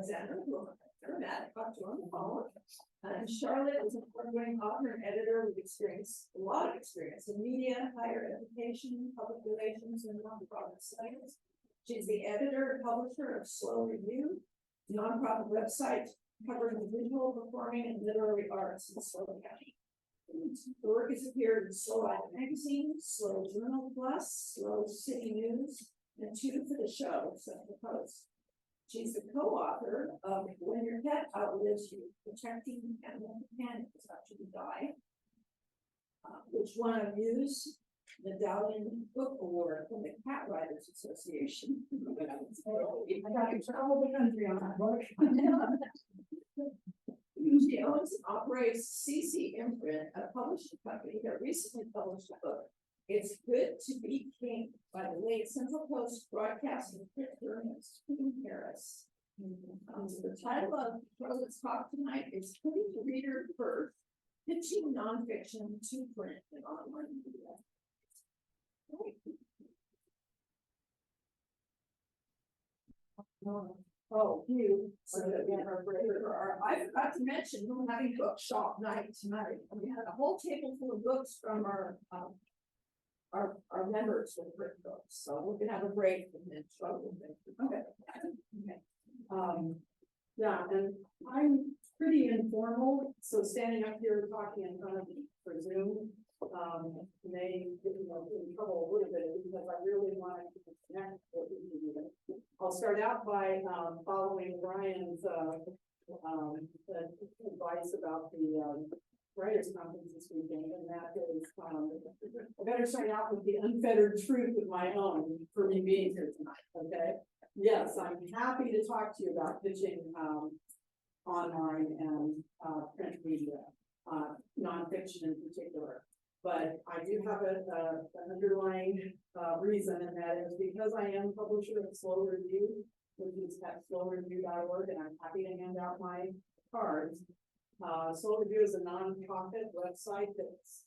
Alexander, who I met, talked to on the phone. And Charlotte is an award-winning author and editor with a lot of experience in media, higher education, public relations, and nonprofit studies. She's the editor and publisher of SLO Review, a nonprofit website covering the visual, performing, and literary arts in SLO County. The work has appeared in SLO Magazine, SLO Journal Plus, SLO City News, and 2 for the show, Central Post. She's the co-author of When Your Pet Outlives You, Protecting Animal Companions After You Die, which won a Muse Medallion Book Award from the Cat Writers Association. I got to travel the country on that book. She owns and operates CC Imprint, a publishing company that recently published a book, It's Good to Be King, by the late Central Coast broadcasting print journalist Tim Harris. So the title of Charlotte's talk tonight is Putting the Reader First, Pitching Nonfiction to Print and Online Media. Oh, you. So that we have I forgot to mention we're having bookshop night tonight. We had a whole table full of books from our members with written books. So we're gonna have a break and then struggle with it. Okay. Yeah, and I'm pretty informal, so standing up here talking in front of you for Zoom may get in trouble a little bit because I really want to connect with you. I'll start out by following Brian's advice about the writers' conference this weekend, and that is I better start out with the unfettered truth of my own for me being here tonight. Okay. Yes, I'm happy to talk to you about pitching online and print media, nonfiction in particular. But I do have an underlying reason, and that is because I am publisher of SLO Review, which is at sloreview.org, and I'm happy to hand out my cards. SLO Review is a nonprofit website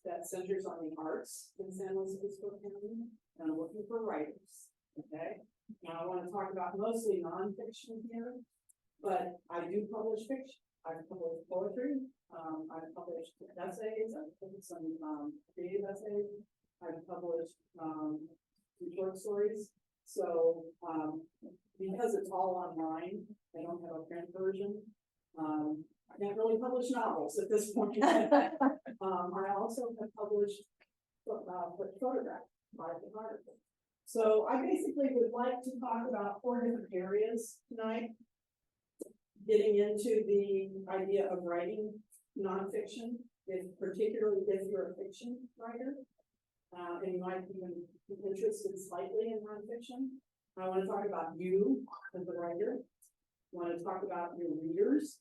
that centers on the arts in San Luis Obispo County, and I'm looking for writers. Okay. Now I want to talk about mostly nonfiction here, but I do publish fiction. I've published poetry. I've published essays. I've published some creative essays. I've published some short stories. So because it's all online, I don't have a print version. I can't really publish novels at this point. I also have published photographs by photography. So I basically would like to talk about 4 different areas tonight, getting into the idea of writing nonfiction, particularly if you're a fiction writer, and you might even be interested slightly in nonfiction. I want to talk about you as a writer. I want to talk about your readers,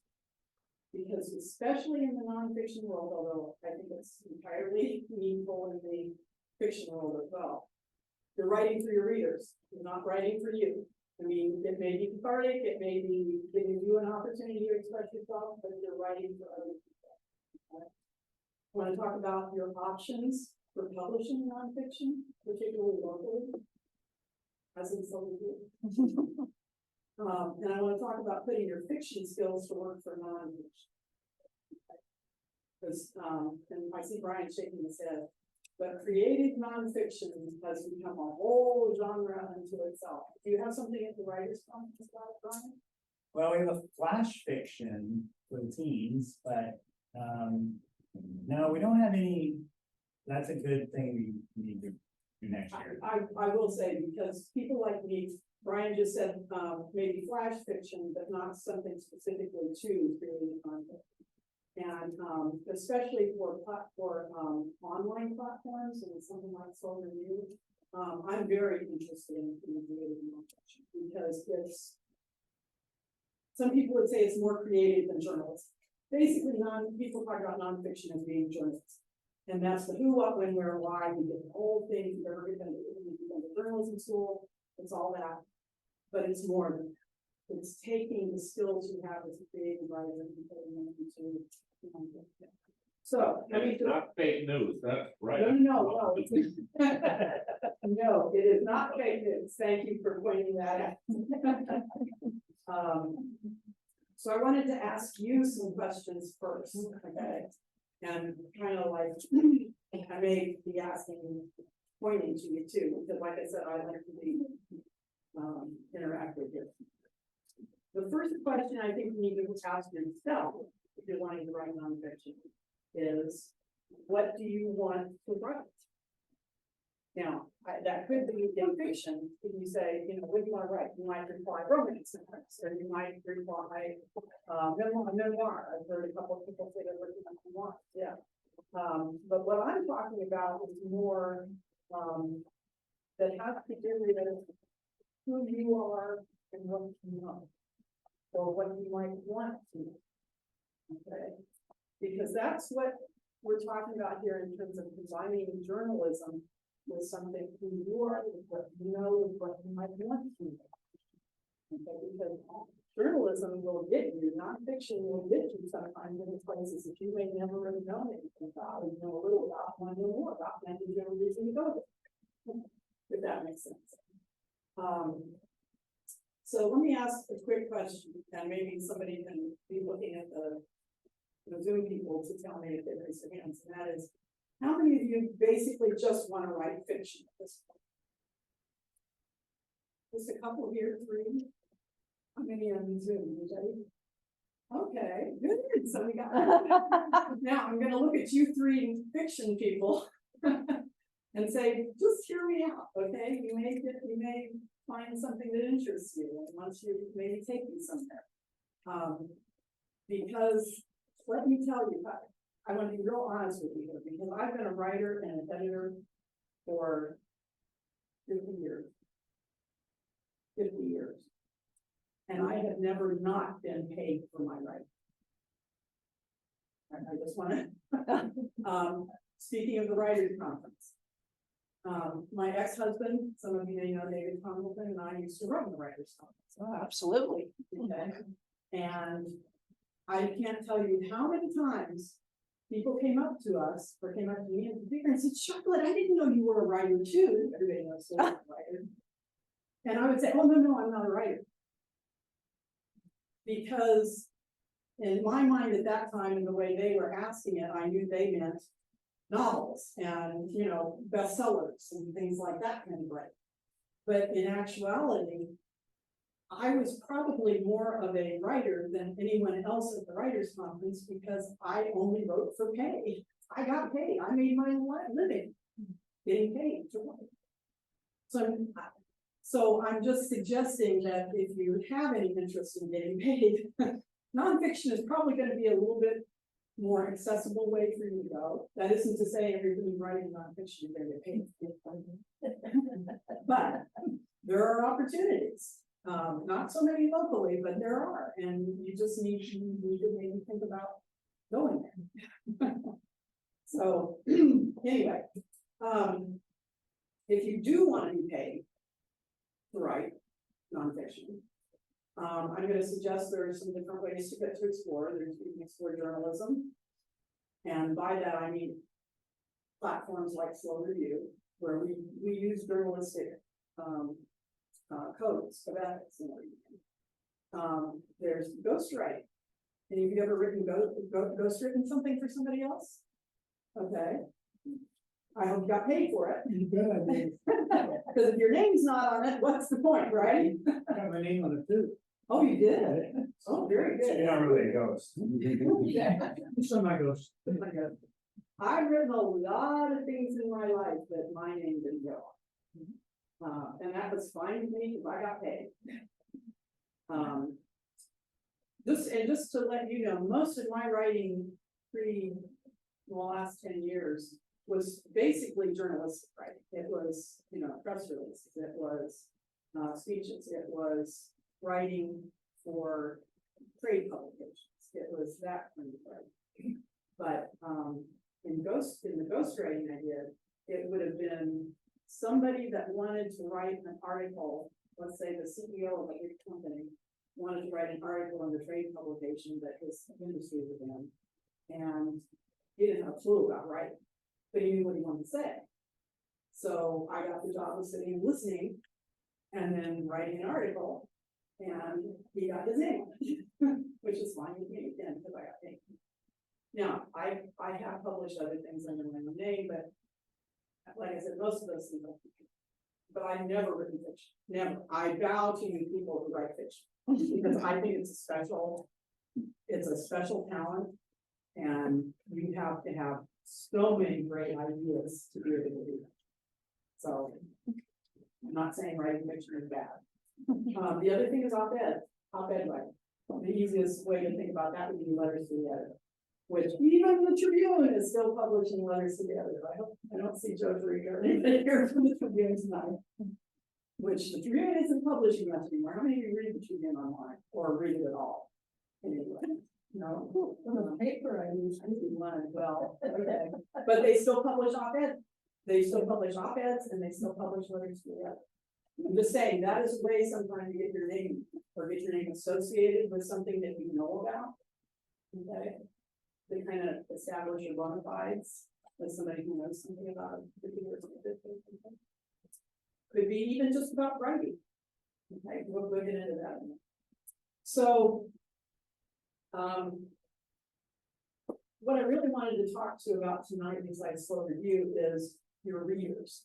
because especially in the nonfiction world, although I think it's entirely meaningful in the fiction world as well, you're writing for your readers. You're not writing for you. I mean, it may be cathartic, it may be giving you an opportunity to express yourself, but you're writing for other people. Okay? I want to talk about your options for publishing nonfiction, particularly locally, as in SLO Review. And I want to talk about putting your fiction skills to work for nonfiction. Because, and I see Brian shaking his head, but creative nonfiction has become a whole genre unto itself. Do you have something at the writers' conference about it, Brian? Well, we have a flash fiction for the teens, but no, we don't have any. That's a good thing we need to do next year. I will say, because people like me, Brian just said maybe flash fiction, but not something specifically to creative nonfiction. And especially for online platforms and something like SLO Review, I'm very interested in creative nonfiction because it's, some people would say it's more creative than journalism. Basically, people talk about nonfiction as being journalists. And that's the who, what, when, where, why. You get the whole thing. You've ever been to journalism school. It's all that. But it's more than that. It's taking the skills you have as a creative writer and putting them into nonfiction. So, it's not fake news, that's right. No, no, it is not fake news. Thank you for pointing that out. So I wanted to ask you some questions first, okay? And kind of like, I may be asking, pointing to you too, because like I said, I like to be interactive here. The first question I think you need to ask yourself, if you're wanting to write nonfiction, is what do you want to write? Now, that could be in fiction, if you say, you know, what do you want to write? You might reply romance sometimes, or you might reply memoir. I've heard a couple of people say they're working on memoir, yeah. But what I'm talking about is more that has to do with who you are and what you know, or what you might want to know. Okay, because that's what we're talking about here in terms of designing journalism with something who you are, with what you know, with what you might want to know. Okay, because journalism will get you, nonfiction will get you sometimes in places that you may never really know anything about, or you know a little about, want to know more about, and there's no reason to go there. If that makes sense. So let me ask a quick question, and maybe somebody can be looking at the Zoom people to tell me if they raise their hands, and that is, how many of you basically just want to write fiction at this point? Just a couple here, 3. How many on Zoom? Anybody? Okay, good. So we got. Now I'm going to look at you 3 fiction people and say, just hear me out, okay? You may find something that interests you, and once you maybe take you somewhere. Because let me tell you, I want to be real honest with you here, because I've been a writer and an editor for 50 years. 50 years. And I have never not been paid for my writing. I just want to, speaking of the Writers Conference, my ex-husband, some of you may know David Congleton, and I used to run the Writers Conference. Oh, absolutely. Okay. And I can't tell you how many times people came up to us, or came up to me and said, Charlotte, I didn't know you were a writer too. Everybody knows I'm a writer. And I would say, oh, no, I'm not a writer. Because in my mind at that time, and the way they were asking it, I knew they meant novels and, you know, bestsellers and things like that kind of writing. But in actuality, I was probably more of a writer than anyone else at the Writers Conference, because I only wrote for pay. I got paid. I made my living getting paid to write. So I'm just suggesting that if you have any interest in getting paid, nonfiction is probably going to be a little bit more accessible way for you to go. That isn't to say everybody writing nonfiction is going to get paid. But there are opportunities. Not so many locally, but there are, and you just need to maybe think about going there. So anyway, if you do want to be paid to write nonfiction, I'm going to suggest there are some different ways to get to explore. You can explore journalism, and by that I mean platforms like SLO Review, where we use journalistic codes of ethics and everything. There's ghostwriting. Any of you ever written ghostwritten something for somebody else? Okay. I hope you got paid for it. You bet I did. Because if your name's not on it, what's the point, right? I got my name on it too. Oh, you did? Oh, very So good. you're not really a ghost. Some my ghost. I've written a lot of things in my life that my name didn't go on. And that was fine with me because I got paid. Just to let you know, most of my writing the last 10 years was basically journalistic writing. It was, you know, press releases, it was speeches, it was writing for trade publications, it was that kind of writing. But in the ghostwriting I did, it would have been somebody that wanted to write an article. Let's say the CEO of a big company wanted to write an article in the trade publication that his industry was in, and he didn't have a clue about writing, but he knew what he wanted to say. So I got the job of sitting and listening, and then writing an article And he got his name, which is fine with me again, because I got named. Now, I have published other things under my own name, but like I said, most of those things, but I've never written fiction, never. I bow to you people who write fiction, because I think it's a special talent, and you have to have so many great ideas to be able to do that. So, I'm not saying writing fiction is bad. The other thing is op-ed writing. The easiest way to think about that would be letters to the editor, which even the Tribune is still publishing letters to the editor. I don't see Joe Drake or anybody here from the Tribune tonight. Which the Tribune isn't publishing much anymore. How many of you read the Tribune online or read it at all? Anyway, no, the paper I use one, well, okay, but they still publish op-ed. They still publish op-eds and they still publish letters to the editor. I'm just saying that is a way sometimes to get your name or get your name associated with something that you know about. Okay, to kind of establish your bona fides as somebody who knows something about a particular subject or something. Could be even just about writing. Okay, we'll get into that. So, what I really wanted to talk to you about tonight, besides slow review, is your readers.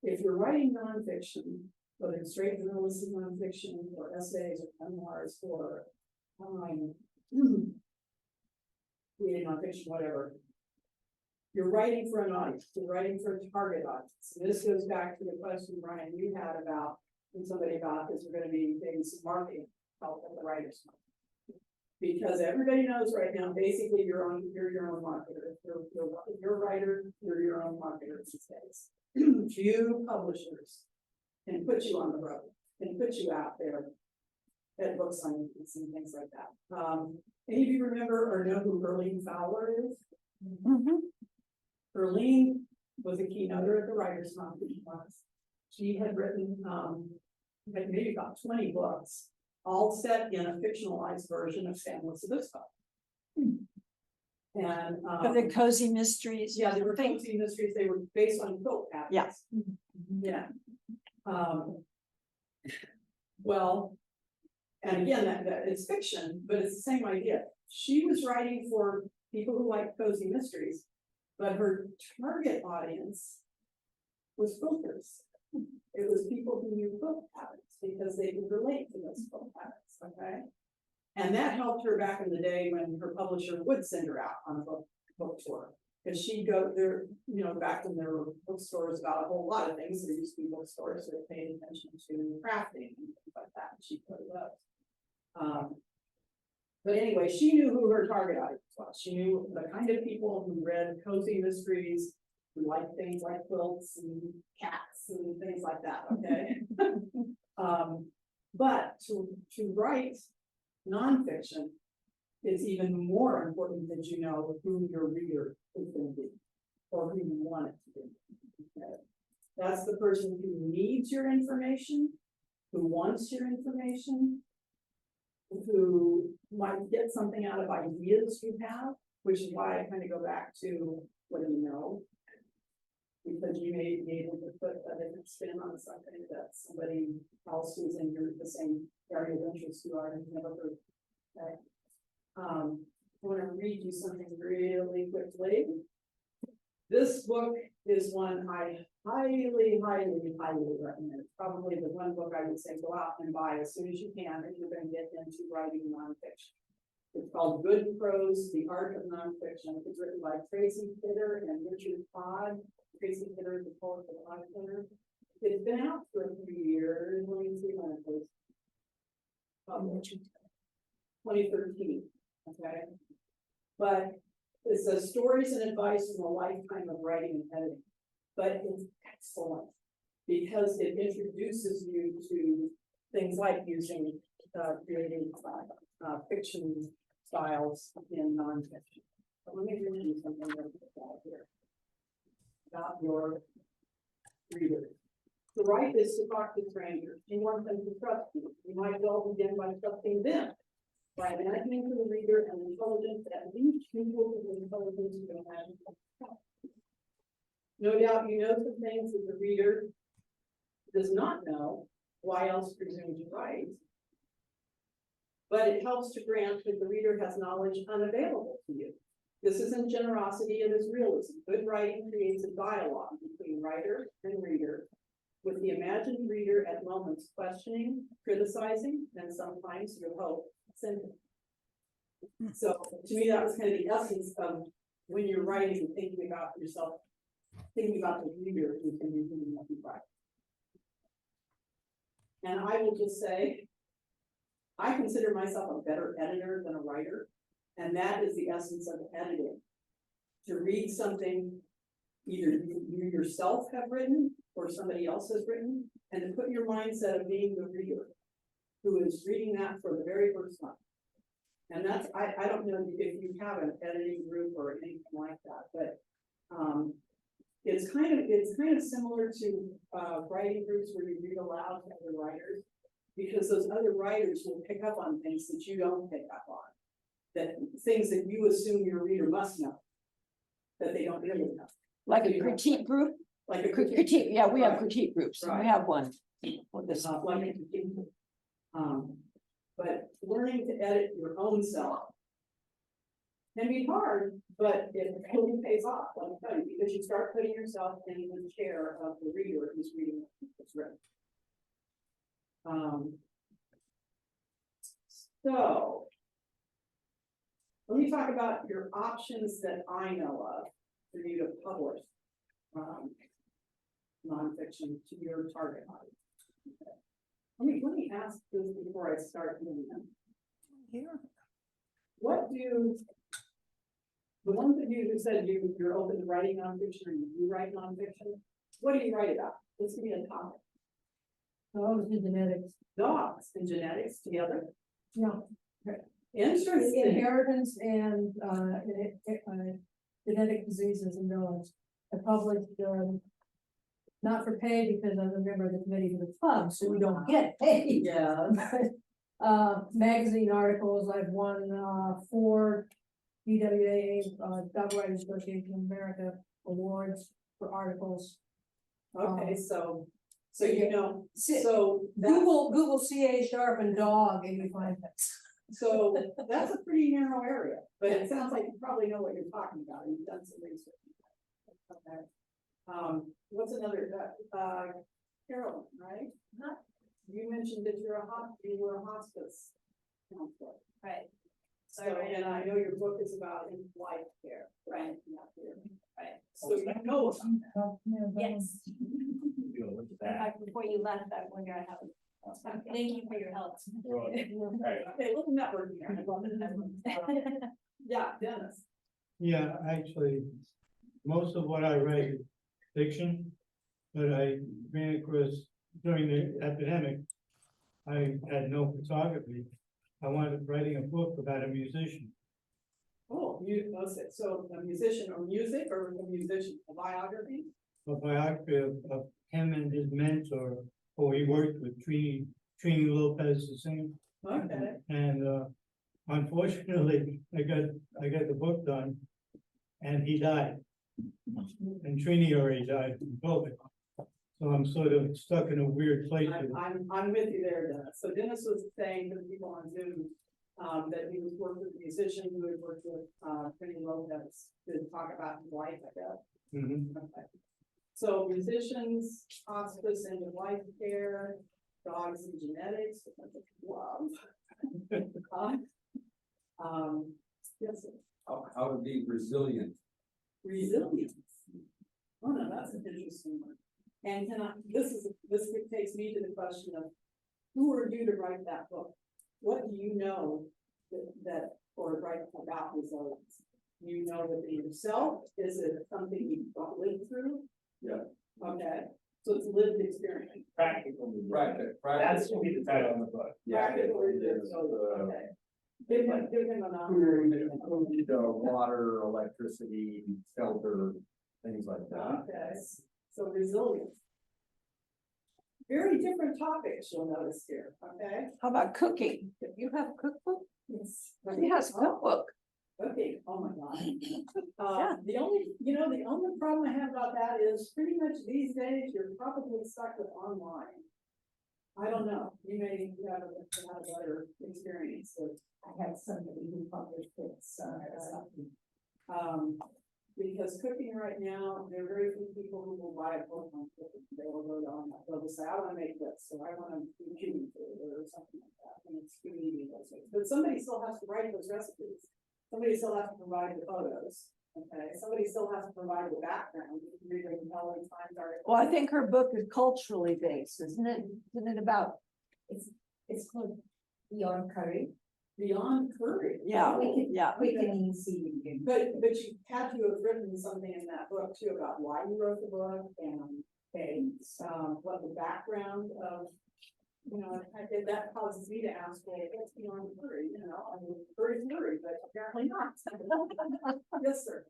If you're writing nonfiction, whether it's straight journalistic nonfiction or essays or memoirs or reading nonfiction, whatever, you're writing for an audience, you're writing for a target audience. And this goes back to the question, Brian, you had about when somebody about this, we're going to be things marketing help at the writers. Because everybody knows right now, basically you're your own marketer. You're a writer, you're your own marketer these days. Few publishers can put you on the road and put you out there at book signings and things like that. Any of you remember or know who Earlene Fowler is? Mm-hmm. Earlene was a keynoter at the Writers Conference. She had written maybe about 20 books, all set in a fictionalized version of San Luis Obispo. And The cozy mysteries. yeah, they were cozy mysteries. They were based on quilt patterns. Yeah. Yeah. Well, and again, that it's fiction, but it's the same idea. She was writing for people who like cozy mysteries, but her target audience was quilters. It was people who knew quilt patterns because they could relate to those quilt patterns, okay? And that helped her back in the day when her publisher would send her out on a book tour. Because she'd go there, back when there were bookstores about a whole lot of things. There used to be bookstores that paid attention to crafting and things like that. And she put it up. But anyway, she knew who her target audience was. She knew the kind of people who read cozy mysteries, who liked things like quilts and cats and things like that, okay? But to write nonfiction, it's even more important that you know who your reader is going to be, or who you want it to be. Okay? That's the person who needs your information, who wants your information, who might get something out of ideas you have, which is why I kind of go back to what do you know? Because you may be able to put a different spin on something that somebody else who's in the same area of interest you are has never heard. Okay. I want to read you something really quickly. This book is one I highly recommend. It's probably the one book I would say go out and buy as soon as you can if you're going to get into writing nonfiction. It's called Good Prose, The Art of Nonfiction. It's written by Tracy Kidder and Richard Todd. Tracy Kidder is the poet for the Life Center. It's been out for a few years. Let me see when it was published. 2013. Okay. But it says stories and advice from a lifetime of writing and editing. But it's excellent because it introduces you to things like using creating fiction styles in nonfiction. But let me read you something here about your readers. To write is to talk to strangers. You want them to trust you. You might well begin by trusting them, by imagining to the reader an intelligence that leads people to the intelligence you imagine. No doubt you know some things that the reader does not know. Why else presume to write? but it helps to grant that the reader has knowledge unavailable to you. This isn't generosity, it is realism. Good writing creates a dialogue between writer and reader, with the imagined reader at moments questioning, criticizing, and sometimes, you hope, sending. So to me, that was kind of the essence of when you're writing and thinking about yourself, thinking about the reader who's going to be reading what you write. And I will just say, I consider myself a better editor than a writer, and that is the essence of editing. To read something either you yourself have written or somebody else has written, and to put your mindset of being the reader who is reading that for the very first time. And that's, I don't know if you have an editing group or anything like that, but it's kind of similar to writing groups where you read aloud to other writers, because those other writers will pick up on things that you don't pick up on, that things that you assume your reader must know, that they don't really know. Like a critique group, Like a critique, yeah, we have Right. critique groups, and we Right. have one. With this, like a critique. But learning to edit your own self can be hard, but it really pays off, let me tell you, because you start putting yourself in the chair of the reader who's reading what's written. So let me talk about your options that I know of for you to publish nonfiction to your target audience. Okay. Let me ask this before I start doing them. What do the ones of you who said you're open to writing nonfiction or you write nonfiction? What do you write about? Let's give me a topic. Dogs and genetics. Dogs and genetics together. Yeah. Interesting. Inheritance and genetic diseases in dogs. I published, not for pay because I'm a member of the committee for the club, so we don't get paid. Yeah. Magazine articles, I've won 4 DWAA, Dog Writers Association of America awards for articles. Okay, so you know, Si- so that's, Google CA sharp and dog and you find that. so that's a pretty narrow area, but it sounds like you probably know what you're talking about. You've done some research. Okay. What's another, Carolyn, right? You mentioned that you were a hospice counselor. Right. So, and I know your book is about in-life care. Right. Not here. Right. So you know about Yes. Deal with In that. fact, before you left, I wonder how. Thank you for your help. that. Okay, little networking here. Yeah, Dennis. Yeah, actually, most of what I write is fiction, but I ran across during the epidemic. I had no photography. I wanted writing a book about a musician. Oh, so a musician or music or a musician, a biography? A biography of him and his mentor, who he worked with, Trini Lopez, the singer. Okay. And unfortunately, I got the book done, and he died. And Trini already died from COVID. So I'm sort of stuck in a weird place. I'm with you there, Dennis. So Dennis was saying to the people on Zoom, that he was working with a musician who had worked with, Trini Lopez to talk about his life, I guess. Mhm. Okay. So musicians, hospice and life care, dogs and genetics, which I love. Yes, How to be resilient. resilience. Oh, no, that's an interesting one. And this takes me to the question of, who are you to write that book? What do you know that or write about resilience? You know within yourself? Is it something you've lived through? Yeah. Okay, so it's lived experience. Practical. Right. That's gonna be the title of the book. Yeah. Practical it is, resilience, okay. Give him an honor. Food, water, electricity, shelter, things like that. Okay, so resilience. Very different topics you'll notice here, okay? how about cooking? Do you have a cookbook? Yes. He has a cookbook. Okay, oh my God. The only problem I have about that is pretty much these days, you're probably stuck with online. I don't know, you may have a better experience with. I had somebody who published books, Because cooking right now, there are very few people who will buy a book on cooking. They will go on, they'll say, I wanna make this, or I wanna do cumin food, or something like that, and it's pretty easy those things. But somebody still has to write those recipes. Somebody still has to provide the photos, okay? Somebody still has to provide the background. You can read the compelling Times article. Well, I think her book is culturally based, isn't it? Isn't it about, it's called Beyond Curry. Beyond courage. yeah, yeah. Quickening seed. But you had to have written something in that book too about why you wrote the book and, what the background of, that causes me to ask, well, what's beyond curry, I mean, curry, but apparently not. Yes, sir.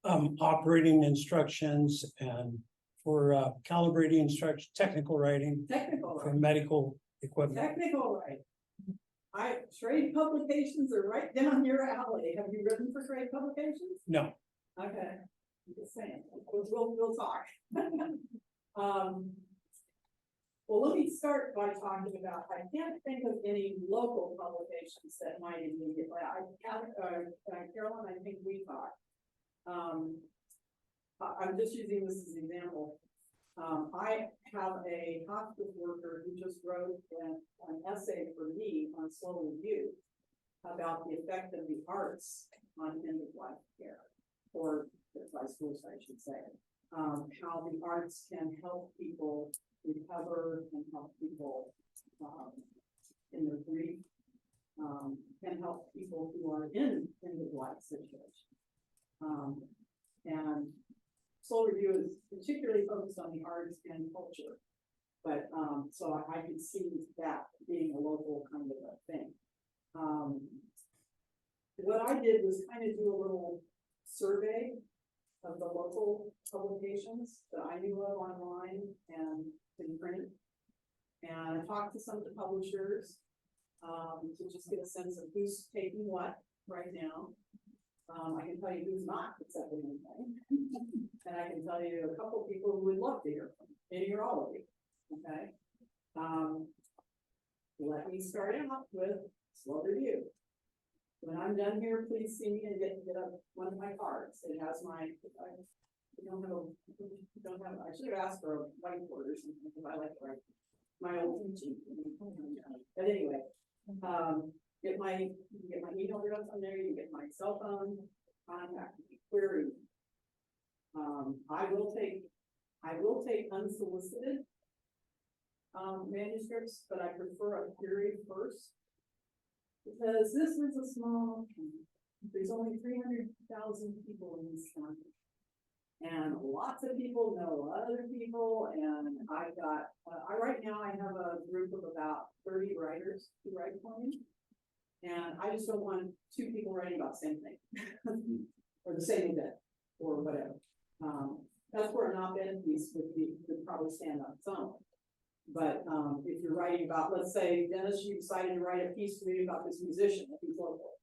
Operating instructions and for calibrating instruction, technical writing Technical, for right? medical equipment. Technical, right? Trade publications are right down your alley. Have you written for trade publications? No, Okay, I'm just saying, we'll talk. Well, let me start by talking about, I can't think of any local publications that might immediately, Carolyn, I think we talked. I'm just using this as an example. I have a hospice worker who just wrote an essay for me on SLO Review about the effect of the arts on end of life care, or vice versa, I should say. How the arts can help people recover and help people in their grief, can help people who are in end of life situation. And SLO Review is particularly focused on the arts and culture, but so I could see that being a local kind of a thing. What I did was kind of do a little survey of the local publications that I knew of online and in print, and I talked to some of the publishers to just get a sense of who's taking what right now. I can tell you who's not accepting anything. And I can tell you a couple of people who would love to hear from, maybe you're all of you, okay? Let me start out with SLO Review. When I'm done here, please see me and get up one of my cards. It has my, I should have asked for a whiteboard or something, because I like to write my old teaching. But anyway, you can get my email address on there, you can get my cell phone, contact me, query me. I will take unsolicited manuscripts, but I prefer a query first. Because this is a small county. There's only 300,000 people in this county. And lots of people know other people, and I've got, right now I have a group of about 30 writers who write for me. And I just don't want two people writing about the same thing, or the same event, or whatever. That's where an op-ed piece would probably stand on its own. But if you're writing about, let's say, Dennis, you decided to write a piece for me about this musician, if he's local.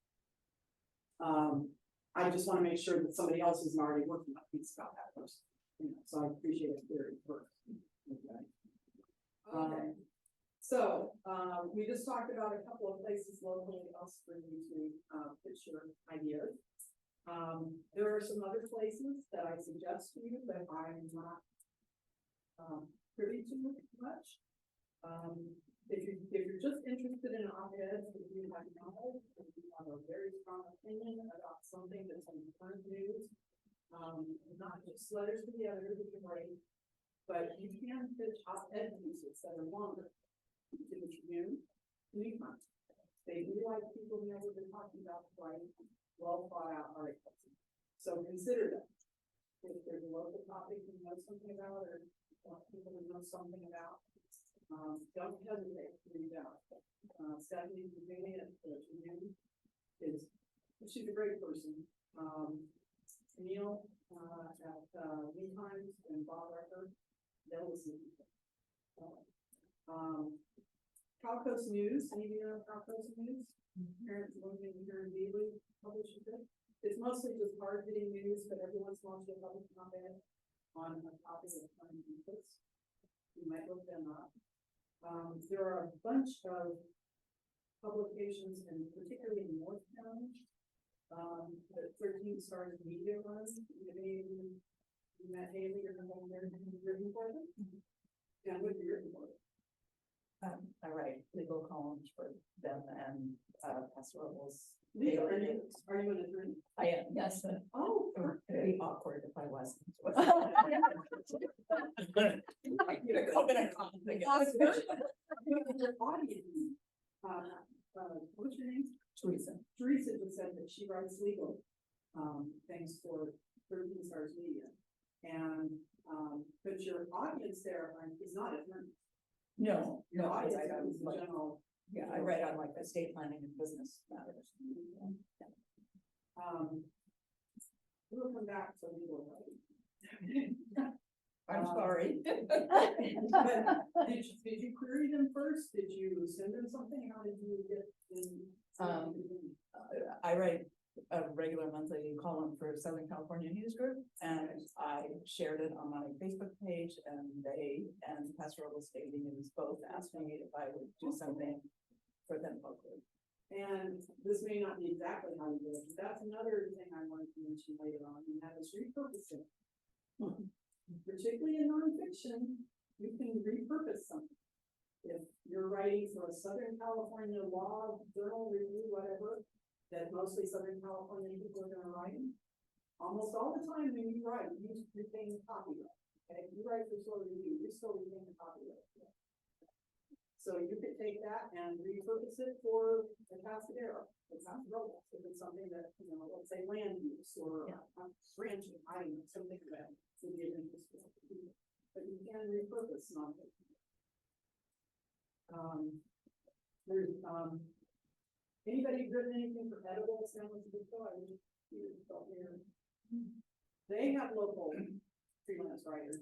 I just want to make sure that somebody else isn't already working on a piece about that person. So I appreciate it very first. Okay. So we just talked about a couple of places locally else for you to pitch your ideas. There are some other places that I suggest to you that I'm not privy to much. If you're just interested in op-eds, if you have knowledge, if you have a very strong opinion about something that's in current news, not just letters to the editors you can write, but you can pitch op-ed pieces that are longer to the Tribune, New Times. They do like people who know what they're talking about, writing well thought out articles. So consider that. If there's a local topic you know something about, or people who know something about, don't hesitate to reach out. Stephanie Virginia at the Tribune she's a great person. Neil at New Times and Bob Recker, they'll listen. Calcoast News, any of you know Calcoast News? Parents living here in Beasley publishes it. It's mostly just hard hitting news, but every once in a while she'll publish an op-ed on a topic of current interest. You might look them up. There are a bunch of publications, and particularly in North County, that 13 Stars Media runs. Maybe you met Haley or something there, written for them? Yeah, what have you written for them? I write legal columns for them and, pastorals. Legal, are you an attorney? I am, yes, but Oh, it'd be awkward if I wasn't. What's your name? Teresa. Teresa just said that she writes legal, things for 13 Stars Media. And, but your audience there is not attorney. No, Your no, audience I is was like, general. yeah, I write on like estate planning and business matters. We'll come back to legal writing. I'm sorry. But did you query them first? Did you send them something? How did you get in? I write a regular monthly column for Southern California News Group, and I shared it on my Facebook page, and they and Pastoral Estate News both asked me if I would do something for them locally. And this may not be exactly how you do it, but that's another thing I wanted to mention later on, and that is repurposing. Particularly in nonfiction, you can repurpose something. If you're writing for a Southern California law journal review, whatever, that mostly Southern California people are gonna write, almost all the time when you write, you retain copyright. Okay, if you write for SLO review, you still retain the copyright. So you could take that and repurpose it for the Pasadena, the Pasadena, if it's something that, you know, let's say land use or ranching, I don't know, something that would be of interest to people. But you can repurpose nonfiction. There's, anybody written anything for edible San Francisco? I was here. They have local freelance writers.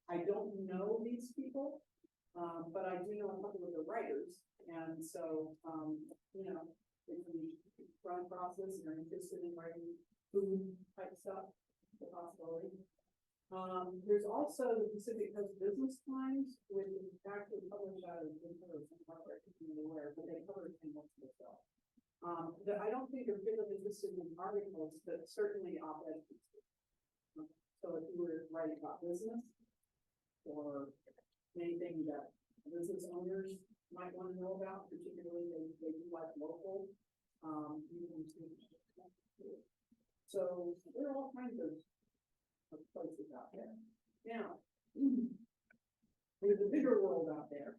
I don't know these people. But I do know a couple of the writers, and so, you know, if we run a process and are interested in writing food type stuff, the possibility. There's also the Pacific Coast Business Times, which is actually published out of Denver, where, but they cover things most of the stuff. I don't think they're really interested in articles, but certainly op-ed. So if you were writing about business or anything that business owners might want to know about, particularly they do like local, you can see. So there are all kinds of places out there. Now, there's a bigger world out there.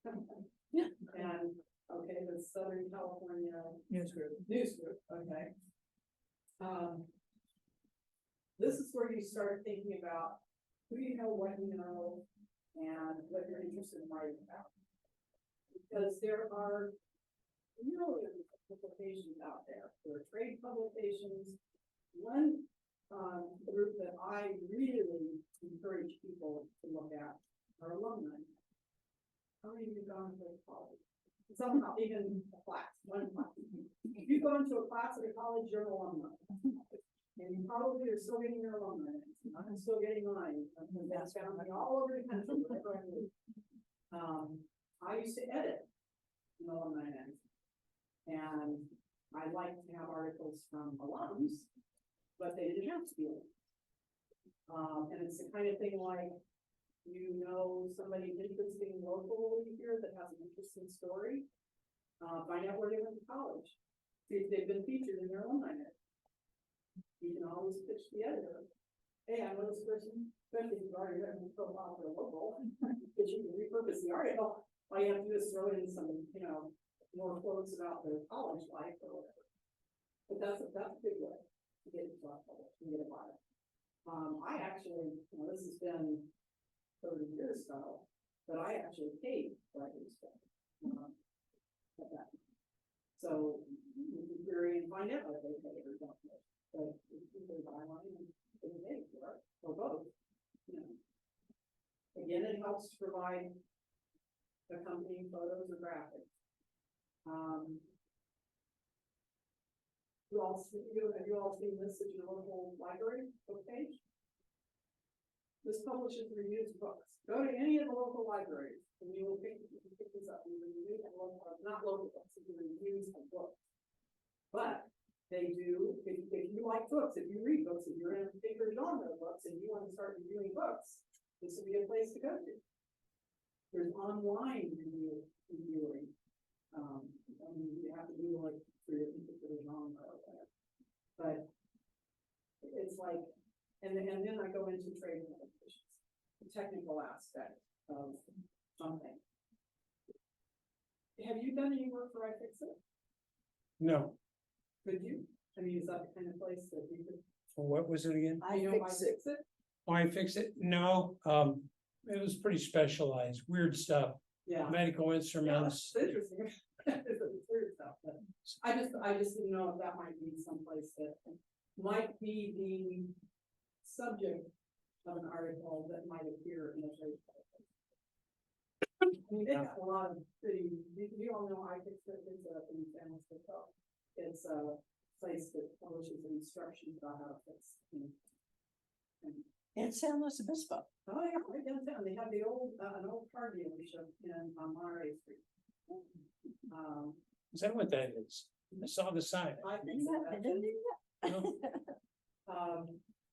And, okay, the Southern California News Group. Okay. This is where you start thinking about who you know, what you know, and what you're interested in writing about. Because there are millions of publications out there. There are trade publications. One group that I really encourage people to look at are alumni. How many of you have gone to college? Somehow, even a class, one class. If you go into a class at a college, you're an alumni. And you probably are still getting your alumni. I'm still getting mine. That's found me all over the country. Wherever I move. I used to edit an alumni magazine. And I like to have articles from alums, but they didn't have to be alums. And it's the kind of thing like, you know, somebody interesting locally here that has an interesting story. Find out where they went to college. See if they've been featured in their alumni magazine. You can always pitch the editor. Hey, I know this person, especially if you've already written a profile for a local, but you can repurpose the article. All you have to do is throw in some, you know, more quotes about their college life or whatever. But that's a big way to get into our published and get a bio. I actually, you know, this has been 30 years ago, but I actually paid writers stuff. At that. So you can query and find out if they pay or don't pay. But it's either byline and they pay for it, or both. You know. Again, it helps to provide accompanying photos or graphics. Have you all seen this at your local library book page? this publishes reviews of books. Go to any of the local libraries and you will pick this up. You will review the local, not local books, you will reviews of books. But they do, if you like books, if you read books, if you're in a particular genre of books and you want to start reviewing books, this would be a place to go to. There's online reviewing. I mean, you have to do like for your particular genre or whatever. But it's like, and then I go into trade limitations, the technical aspect of something. Have you done any work for iFixit? No, Could you? I mean, is that the kind of place that you could? what was it again? You know, iFixit? I fix it? No, it was pretty specialized, weird stuff, Yeah. medical instruments. Yeah, it's interesting. It's weird stuff, but I just didn't know if that might be someplace that might be the subject of an article that might appear in a trade publication. I mean, they have a lot of pretty, you all know iFixit is in San Francisco. It's a place that publishes instructions about how to fix things. In San Luis Obispo. Oh, yeah, right downtown, they have the old, an old car dealership in Monterey Street. Is that what that is? I saw the sign. I think so, actually.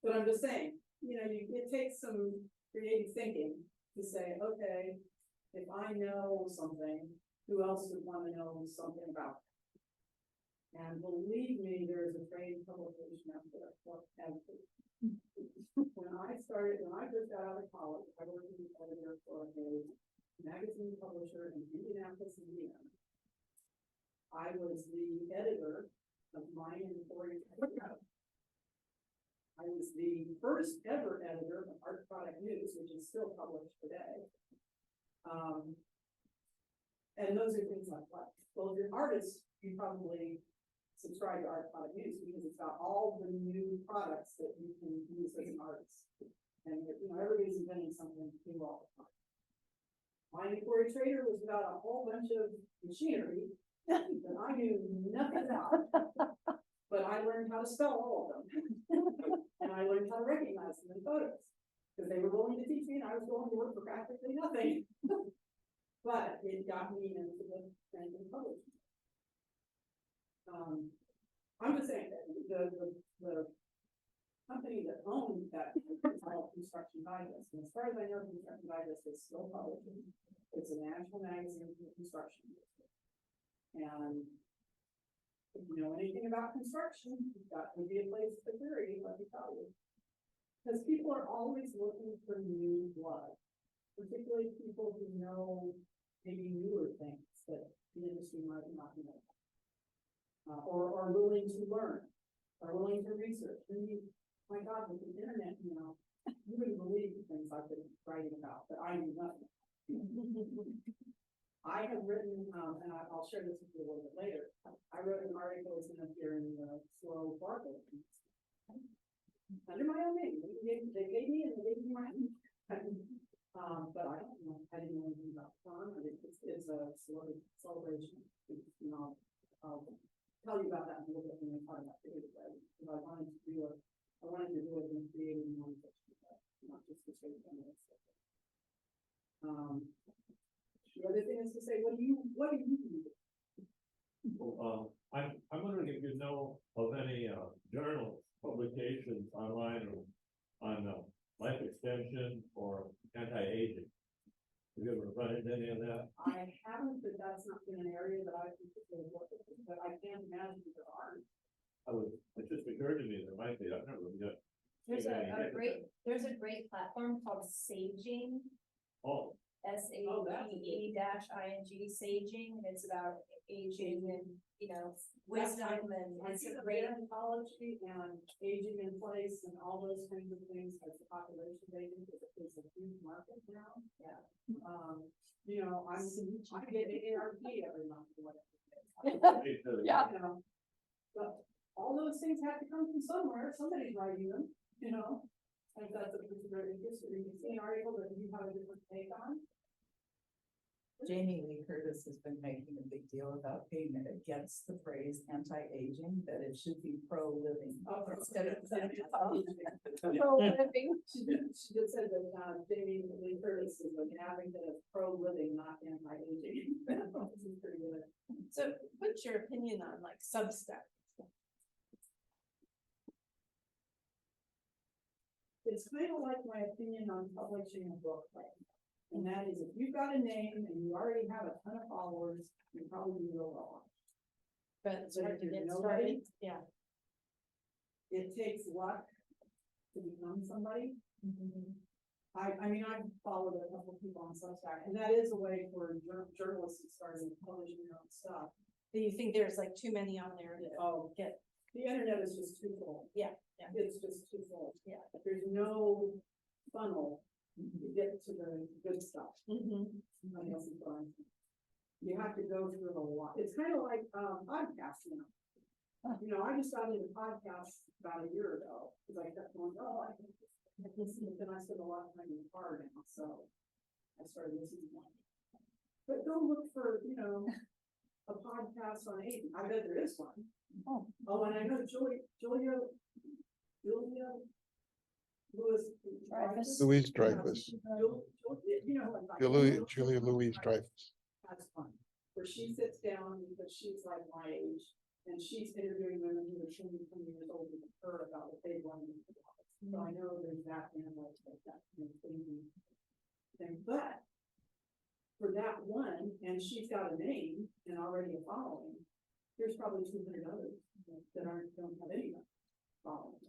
But I'm just saying, you know, it takes some creative thinking to say, okay, if I know something, who else would want to know something about it? And believe me, there's a trade publication out there for everything. When I first got out of college, I worked as an editor for a magazine publisher in Indianapolis, Indiana. I was the editor of Mine and Quarry. I was the first ever editor of Art Product News, which is still published today. And those are things like what? Well, if you're an artist, you probably subscribe to Art Product News because it's got all the new products that you can use as an artist. And you know, everybody's inventing something new all the time. Mine and Quarry Trader was about a whole bunch of machinery that I knew nothing about. But I learned how to spell all of them. And I learned how to recognize them in photos. Because they were willing to teach me and I was willing to work for practically nothing. But it got me into the printing publishing. I'm just saying that the company that owned that is called Construction Digest. And as far as I know, Construction Digest is still publishing. It's a national magazine for the construction industry. And if you know anything about construction, that would be a place to query, let me tell you. Because people are always looking for new blood, particularly people who know maybe newer things that the industry might not know. Or are willing to learn, are willing to research. I mean, my God, with the internet, you know, you wouldn't believe the things I've been writing about, but I knew nothing. I have written, and I'll share this with you a little bit later. I wrote an article that's going to appear in the SLO barcode under my own name. They gave me and they gave me my own. But I don't know. I didn't know anything about fun. It's a celebration. You know, I'll tell you about that in a little bit when we talk about creative writing. Because I wanted to do it in creative nonfiction, not just the straight feminist stuff. The other thing is to say, what do you do? Well, I'm wondering if you know of any journals, publications online or on life extension or anti-aging. Have you ever run into any of that? I haven't, but that's not been an area that I've particularly worked with, but I can't imagine there aren't. It just occurred to me there might be. I've never yet. There's a great platform called Saging. Oh, SAGE-ING, Saging, and it's about aging and, you know, wisdom, and it's a great. Anthropology and aging in place and all those kinds of things as the population aging is a huge market now. Yeah. You know, I get AARP every month or whatever. Yeah. You know, but all those things have to come from somewhere. Somebody's writing them, you know. And that's a particular interest, or you see an article that you have a different take on. Jamie Lee Curtis has been making a big deal about being against the phrase anti-aging, that it should be pro-living instead of. She just said that, Jamie Lee Curtis is an advocate of pro-living, not anti-aging. This is pretty good. So what's your opinion on like Substack? It's kind of like my opinion on publishing a book, right? And that is, if you've got a name and you already have a ton of followers, you probably do real well. But So hard to if get you're started. nobody, Yeah. it takes luck to become somebody. I mean, I've followed a couple people on Substack, and that is a way for journalists to start publishing their own stuff. Do you think there's like too many on there to Oh, get? the internet is just too full. Yeah, yeah. It's just too full. Yeah. There's no funnel to get to the good stuff. I guess is what I'm saying. You have to go through a lot. It's kind of like podcasting. You know, I just got into podcasts about a year ago because I kept going, oh, I can listen, but then I spend a lot of time in the car now, so I started listening to one. But go look for, you know, a podcast on aging. I bet there is one. Oh, and I know Julia Louis Dreyfus. Louise Dreyfus. You know, like Julia Louise Dreyfus. That's fun, where she sits down because she's like my age, and she's interviewing women who are 20 years older than her about what they want to do. So I know there's that and like that kind of thing, but for that one, and she's got a name and already a following, there's probably 200 others that don't have any following.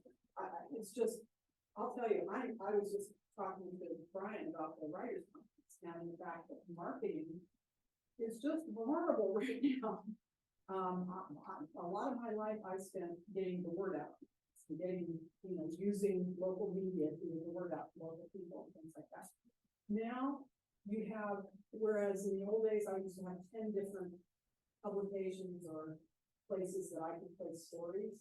It's just, I'll tell you, I was just talking to Brian about the writers conference and the fact that marketing is just horrible right now. A lot of my life I spent getting the word out, using local media to get the word out to local people and things like that. Now you have, whereas in the old days I used to have 10 different publications or places that I could place stories.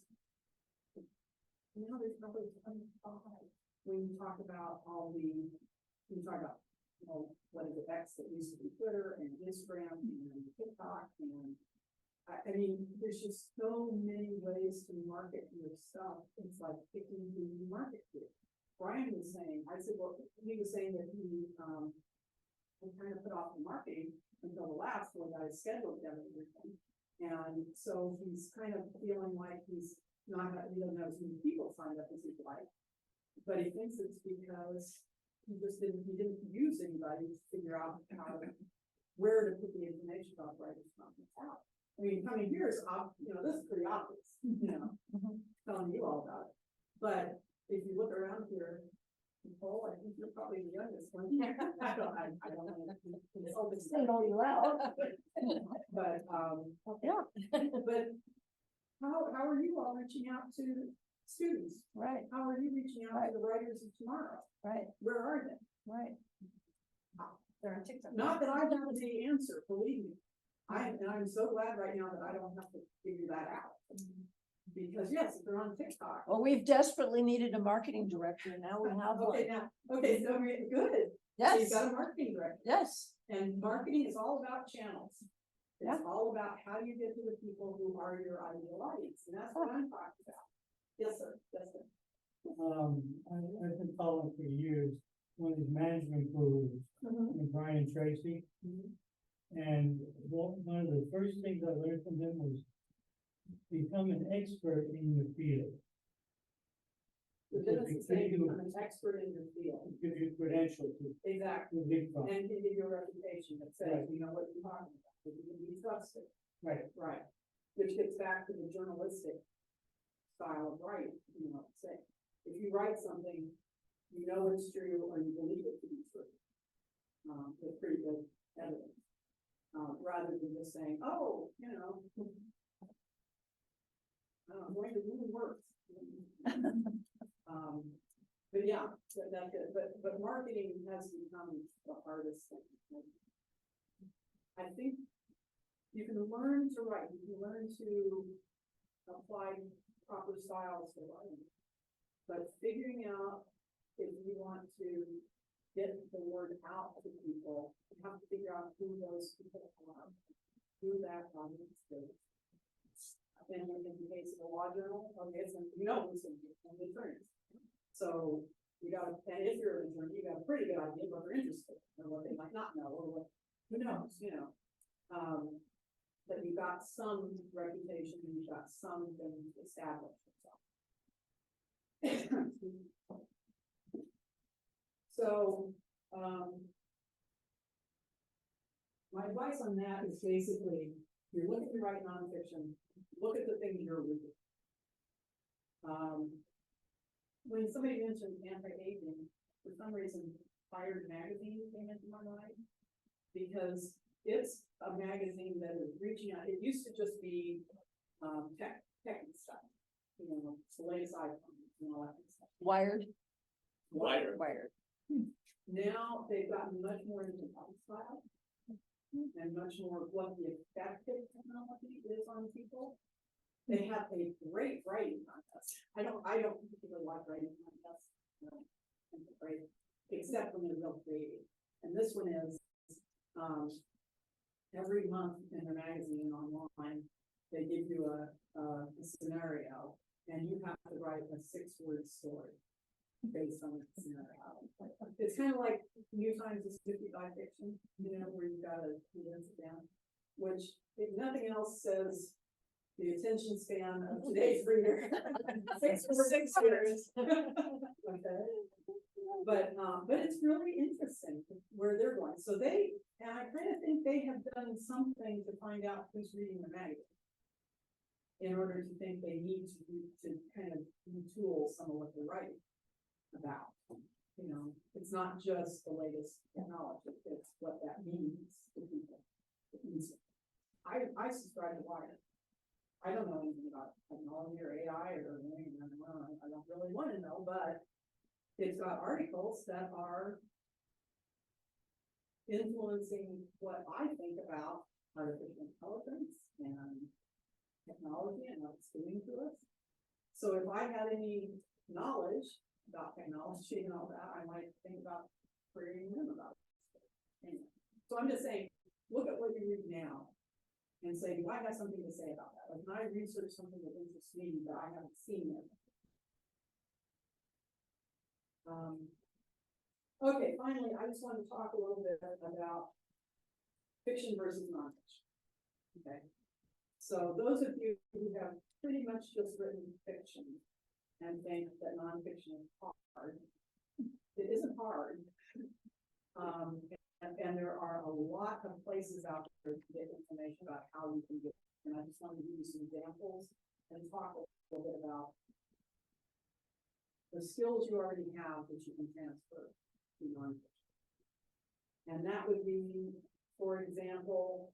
Now there's probably 25. When you talk about what is it, X that used to be Twitter and Instagram and TikTok, and I mean, there's just so many ways to market your stuff. It's like picking who you market to. Brian was saying, I said, well, he was saying that he kind of put off the marketing until the last one got his schedule together and everything. And so he's kind of feeling like he doesn't have as many people signed up as he'd like. But he thinks it's because he didn't use anybody to figure out where to put the information about writers' conference out. I mean, coming here is, this is pretty obvious, telling you all about it. But if you look around here, Nicole, I think you're probably the youngest one. I don't want to single you out. But, yeah. But how are you all reaching out to students? Right. How are you reaching out to the writers of tomorrow? Right. Where are they? Right. They're on TikTok. Not that I have the answer, believe me. I'm so glad right now that I don't have to figure that out. Because yes, if they're on TikTok. Well, we've desperately needed a marketing director, now we have one. Okay, so we're good. So Yes. you've got a marketing director. Yes. And marketing is all about channels. It's all about how you get to the people who are your ideal audience, and that's what I'm talking about. Yes, sir. Yes, sir. I've been following for years, one of his management gurus, Brian Tracy. And one of the first things I learned from him was become an expert in your field. The business is saying become an expert in your field. Give you credentials. Exactly. And can give you a reputation that says, you know what you're talking about, that you can be trusted. Right. Right. Which gets back to the journalistic style of writing, say, if you write something, you know it's true or you believe it to be true. With pretty good evidence. Rather than just saying, oh, I'm going to really work. But yeah, that's it. But marketing has become the hardest thing. I think you can learn to write, you can learn to apply proper styles to writing. But figuring out if you want to get the word out to people have to figure out who those people are, who that audience is. And in the case of a law journal, okay, it's, you know, who's going to be an attorney. So you got, and if you're an attorney, you got a pretty good idea what they're interested in, or what they might not know, or what, who knows, you know. But you got some reputation, and you got something established. So, my advice on that is basically, you're looking to write nonfiction, look at the things you're reading. When somebody mentioned anti-aging, for some reason, Wired magazine came into my mind, because it's a magazine that is reaching out. It used to just be tech stuff, you know, the latest iPhones and all that kind of stuff. Wired. Now they've gotten much more into lifestyle and much more of what the effective technology is on people. They have a great writing contest. I don't particularly like writing contests, right? Except when they're real creative. And this one is every month in the magazine online, they give you a scenario, and you have to write a 6-word story based on the scenario. It's kind of like New Times is 55 fiction, you know, where you've got to condense it down, which, if nothing else, says the attention span of today's reader. 6 words. Okay. But it's really interesting where they're going. So and I kind of think they have done something to find out who's reading the magazine, in order to think they need to kind of retool some of what they're writing about. You know, it's not just the latest technology, it's what that means to people. I subscribe to Wired. I don't know anything about technology or AI or anything. I don't really want to know, but it's got articles that are influencing what I think about artificial intelligence and technology and what it's doing to us. So if I had any knowledge about technology and all that, I might think about querying them about it. Anyway, so I'm just saying, look at what you read now and say, do I have something to say about that? Like, can I research something that interests me that I haven't seen yet? Okay, finally, I just want to talk a little bit about fiction versus nonfiction. Okay, so those of you who have pretty much just written fiction and think that nonfiction is hard, it isn't hard. And there are a lot of places out there to get information about how you can get it. And I just want to give you some examples and talk a little bit about the skills you already have that you can transfer to nonfiction. And that would be, for example,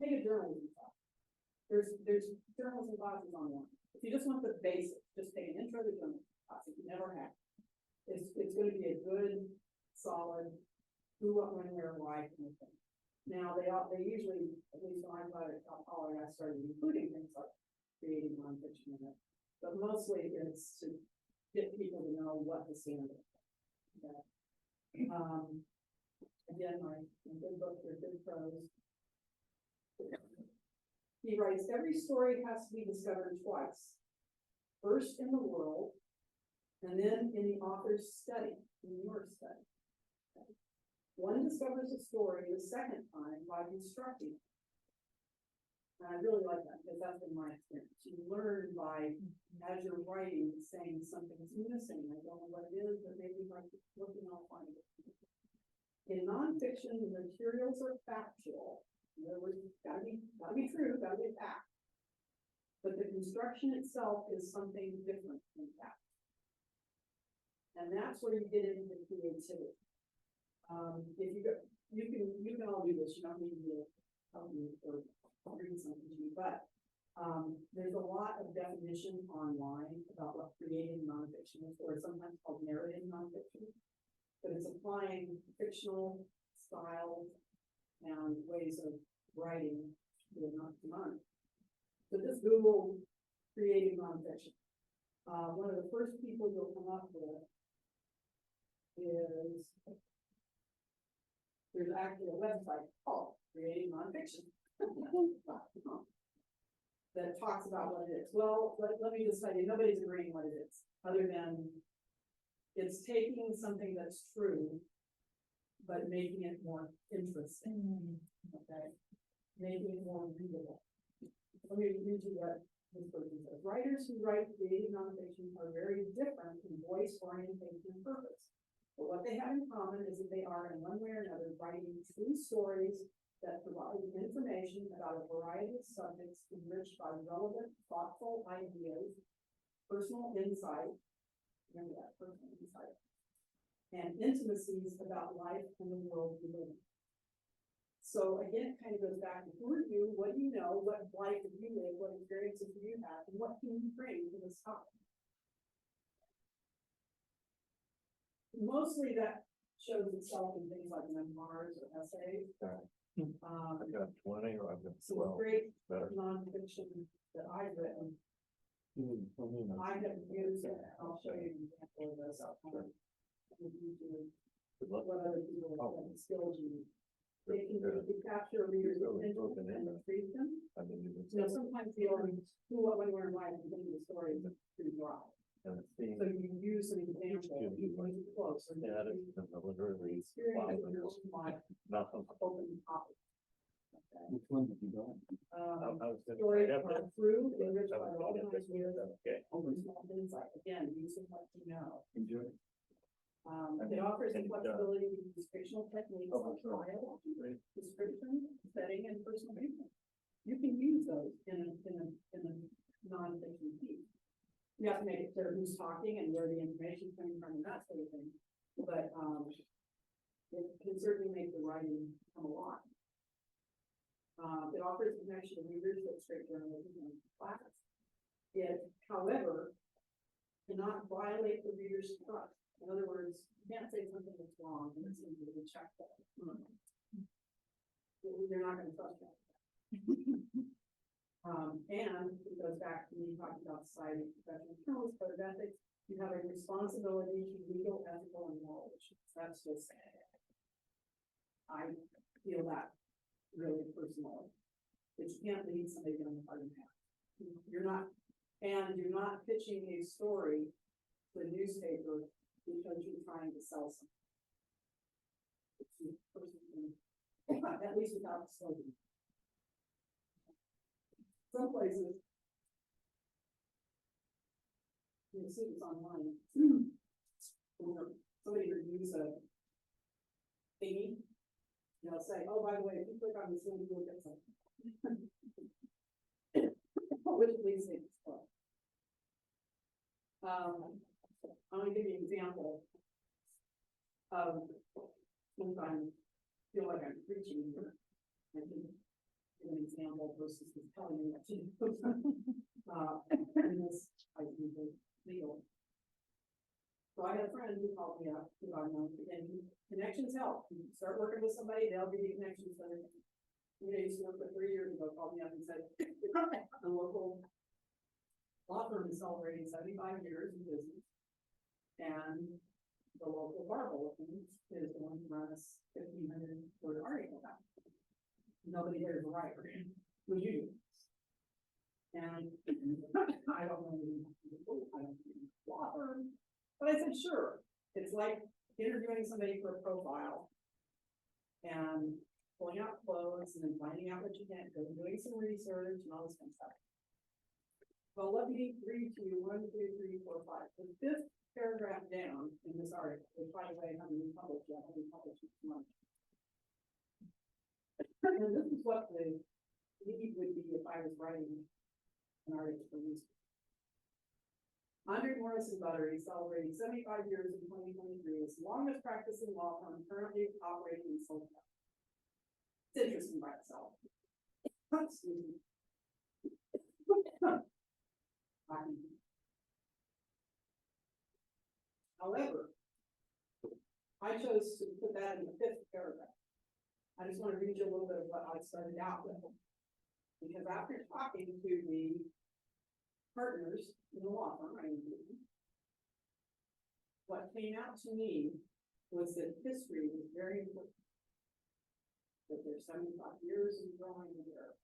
take a journalism class. There's journalism classes online. If you just want the basics, just take an intro to journalism class if you never have. It's going to be a good, solid, who, what, when, where, why kind of thing. Now they usually, at least when I got at college, I started including things like creating nonfiction in it, but mostly it's to get people to know what the standard is. Okay. Again, my good book, they're good prose. He writes, every story has to be discovered twice. First in the world, and then in the author's study, in your study. Okay. One discovers a story the second time by constructing it. And I really like that, because that's been my experience. You learn by, as you're writing, saying something's missing. I don't know what it is, but maybe by looking, I'll find it. In nonfiction, the materials are factual. In other words, gotta be true, gotta be a fact. But the construction itself is something different than fact. And that's where you get into the creativity. If you can all do this, you don't need to help me or read something to you, but there's a lot of definition online about what creating nonfiction is, or sometimes called narrative nonfiction. But it's applying fictional styles and ways of writing not mine. So just Google creating nonfiction. One of the first people you'll come up with is, there's actually a website called Creating Nonfiction. That talks about what it is. Well, let me just tell you, nobody's agreeing what it is, other than it's taking something that's true, but making it more interesting, okay? Making it more readable. Let me read you what this person says. Writers who write creative nonfiction are very different in voice, orientation, and purpose. But what they have in common is that they are, in one way or another, writing true stories that provide information about a variety of subjects enriched by relevant, thoughtful ideas, personal insight, remember that, personal insight, and intimacies about life and the world we live in. So again, it kind of goes back to who are you, what do you know, what life have you lived, what experiences do you have, and what can you bring to this topic? Mostly that shows itself in things like memoirs or essays. I've got 20 or I've got Some 12. great Better. nonfiction that I've written, I have used it, I'll show you an example of this. What other people have done, skills you need. They can capture readers' attention and retrieve them. You know, sometimes the only who, what, when, where, and why, and the story is pretty dry. So you can use an example, you can use close. Yeah, that's literally Experience in your own life, nothing. open topic. Which one did you go? Stories are through, enriched by organized with, over small insight, again, using what you know. Enjoy. It offers the flexibility to use fictional techniques like trial, description, setting, and personal viewpoint. You can use those in a non-fiction piece. You have to make it clear who's talking and where the information is coming from and that sort of thing. But, it can certainly make the writing come alive. It offers a connection to readers with straight journalism and class. It, however, cannot violate the reader's trust. In other words, you can't say something that's wrong and it's going to be checked out. They're not going to trust that. And it goes back to me talking about society, professional journalists, code of ethics. You have a responsibility to legal, ethical, and moral issues. That's just, I feel that really personally. That you can't lead somebody down the garden path. You're not pitching a story to a newspaper because you're trying to sell something. At least without the slogan. Some places, you'll see this online. Somebody reviews a thingy, and they'll say, oh, by the way, if you click on this link, you'll get something. Which leads me to this point. I'm going to give you an example of sometimes I feel like I'm preaching here. I can give an example versus just telling you what to do. And this, I think, is legal. So I had a friend who called me up, who I know, and connections help. You start working with somebody, they'll give you connections. So he used to work for 3 years ago, called me up and said, the local law firm is celebrating 75 years in business. And the local bar bulletin is going to run us 1,500 word article about it. Nobody here is a writer. Would you do this? And I don't know law firm, but I said, sure. It's like interviewing somebody for a profile and pulling out quotes and then finding out what you can't do, doing some research and all this kind of stuff. Well, let me read to you 1, 2, 3, 4, 5. The fifth paragraph down in this article, which by the way, haven't been published yet, haven't been published this month. And this is what the lead would be if I was writing an article for news. Andre Morrison Buttery celebrating 75 years in 2023 as the longest practicing law firm currently operating in Southern California. It's interesting by itself. Excuse me. However, I chose to put that in the fifth paragraph. I just want to read you a little bit of what I started out with. Because after talking to the partners in the law firm, what came out to me was that history was very important. That they're 75 years in growing there.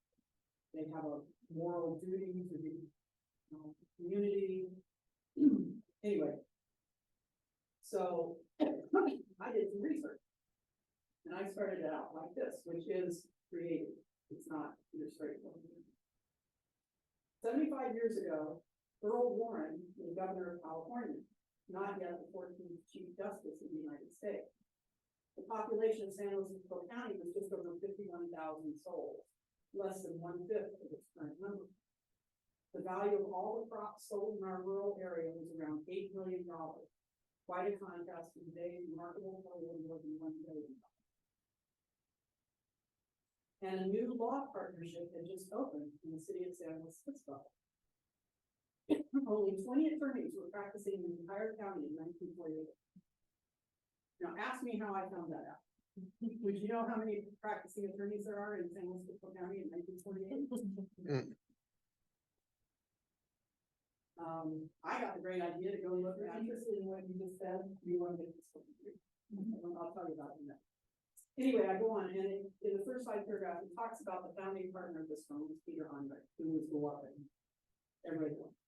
They have a moral duty to the community. Anyway, so I did some research. And I started it out like this, which is creative. It's not your straightforward. 75 years ago, Earl Warren was governor of California, not yet the 14th Chief Justice of the United States. The population of San Luis Obispo County was just over 51,000 souls, less than 1/5 of its current number. The value of all the crops sold in our rural area was around $8 million. Quite a contrast to today's remarkable total of more than $1 billion. And a new law partnership had just opened in the city of San Luis Obispo. Only 20 attorneys were practicing in the entire county in 1948. Now ask me how I found that out. Would you know how many practicing attorneys there are in San Luis Obispo County in 1948? I got the great idea to go look at, interested in what you just said, you want to get this book. I'll tell you about it next. Anyway, I go on, and in the first 5 paragraphs, it talks about the founding partner of this firm was Peter Andre, who was beloved. Everybody knows.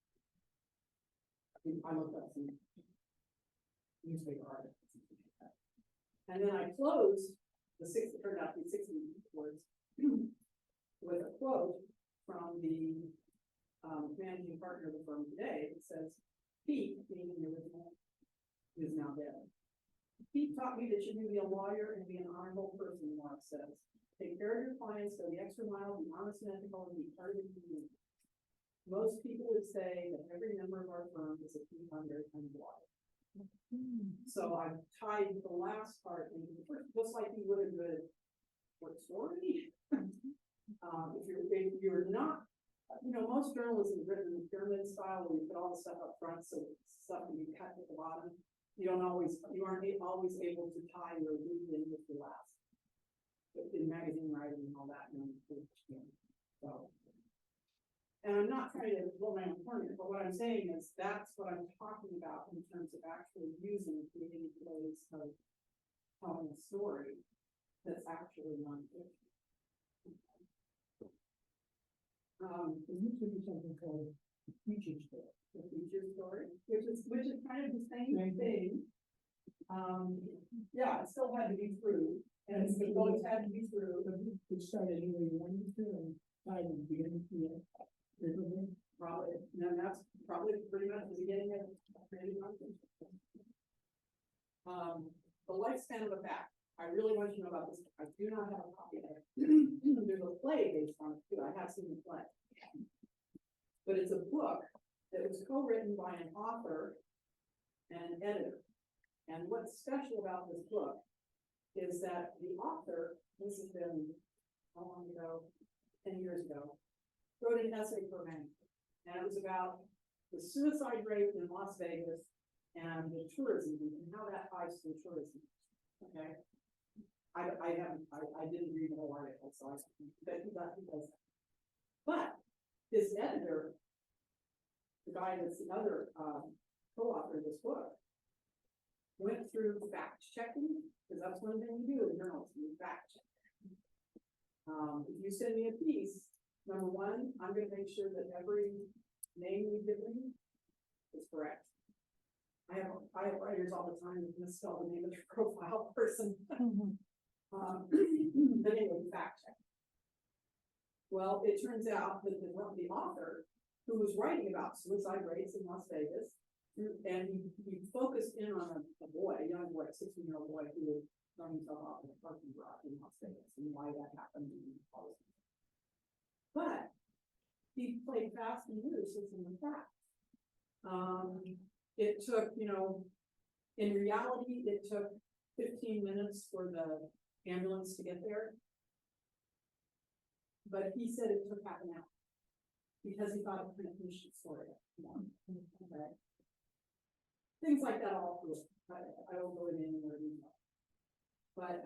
I looked up some newspaper articles. And then I closed the 60 words with a quote from the managing partner of the firm today. It says, Pete, being the original, is now dead. Pete taught me that you can be a lawyer and be an honorable person, Mark says. Take care of your clients, go the extra mile, be honest and ethical, and be part of the community. Most people would say that every member of our firm is a Pete Andre kind of lawyer. So I've tied the last part into the first, just like you would a good short story. If you're not, most journalism is written in pyramid style where you put all the stuff up front, so stuff can be cut at the bottom. You aren't always able to tie your lead in with the last. In magazine writing and all that, so. And I'm not trying to blow my own horn, but what I'm saying is that's what I'm talking about in terms of actually using creative ways of telling a story that's actually nonfiction. There used to be something called the feature story. The feature story, which is kind of the same thing. Yeah, it still had to be true, and it always had to be true. It started anyway you wanted to, and tied in the beginning to it. Probably, and that's probably pretty much the beginning of creative nonfiction. The lifespan of a fact. I really want you to know about this. I do not have a copy of it. There's a play based on it too. I have seen the play. But it's a book that was co-written by an author and an editor. And what's special about this book is that the author, this has been how long ago? 10 years ago, wrote an essay for a magazine. And it was about the suicide rate in Las Vegas and the tourism and how that ties to the tourism. Okay. I didn't read the whole article, so but he does that. But his editor, the guy that's the other co-author of this book, went through fact checking, because that's one thing you do in journalism, you fact check. If you send me a piece, number one, I'm going to make sure that every name you give me is correct. I have writers all the time who misspell the name of their profile person. But anyway, fact check. Well, it turns out that the author, who was writing about suicide rates in Las Vegas, and he focused in on a boy, a young boy, 16-year-old boy, who was throwing himself off in a parking garage in Las Vegas, and why that happened. But he played fast and loose with some of the facts. It took, in reality, it took 15 minutes for the ambulance to get there. But he said it took half an hour because he thought it could finish the story. Okay. Things like that all through. I won't go into any more detail. But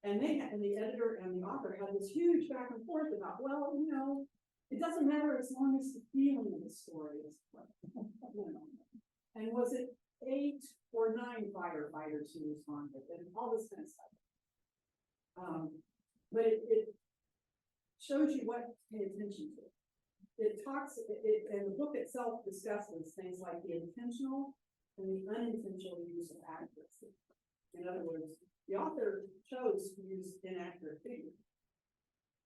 And the editor and the author had this huge back and forth about, well, you know, it doesn't matter as long as the feeling of the story is, you know. And was it 8 or 9 firefighters who responded, and all this kind of stuff. But it shows you what to pay attention to. It talks, and the book itself discusses things like the intentional and the unintentional use of accuracy. In other words, the author chose to use inaccurate figures,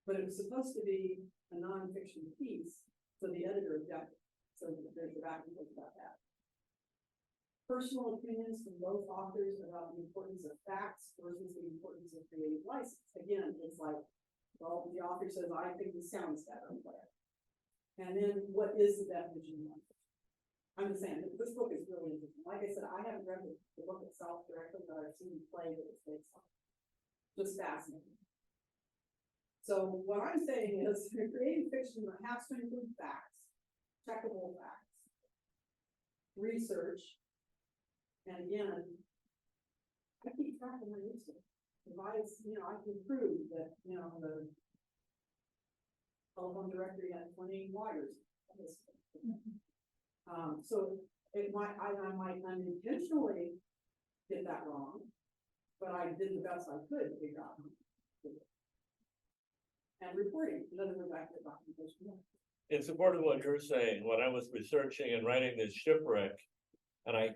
but it was supposed to be a nonfiction piece, so the editor objected. So there's a back and forth about that. Personal opinions from both authors about the importance of facts versus the importance of creative license. Again, it's like, well, the author says, I think this sounds better, whatever. And then what is the definition of nonfiction? I'm just saying, this book is really interesting. Like I said, I haven't read the book itself directly, but I've seen the play that it's based on. Just fascinating. So what I'm saying is, creative fiction has to include facts, checkable facts, research, and again, I keep track of my research. Provides, you know, I can prove that, you know, the telephone directory had 20 wires. So it might, I might unintentionally get that wrong, but I did the best I could to figure out. And reporting, in other words, accurate documentation. In support of what you're saying, when I was researching and writing this shipwreck, and I